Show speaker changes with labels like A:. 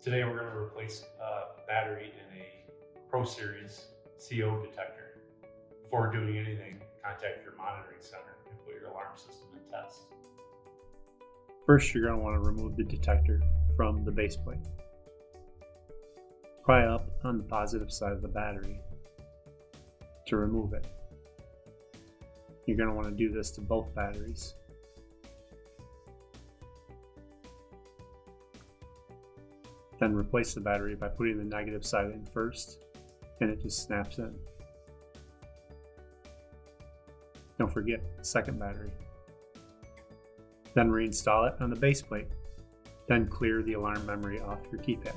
A: Today we're going to replace a battery in a ProSeries CO detector. Before doing anything, contact your monitoring center and put your alarm system in test.
B: First, you're going to want to remove the detector from the base plate. Pry up on the positive side of the battery to remove it. You're going to want to do this to both batteries. Then replace the battery by putting the negative side in first, and it just snaps in. Don't forget the second battery. Then reinstall it on the base plate. Then clear the alarm memory off your keypad.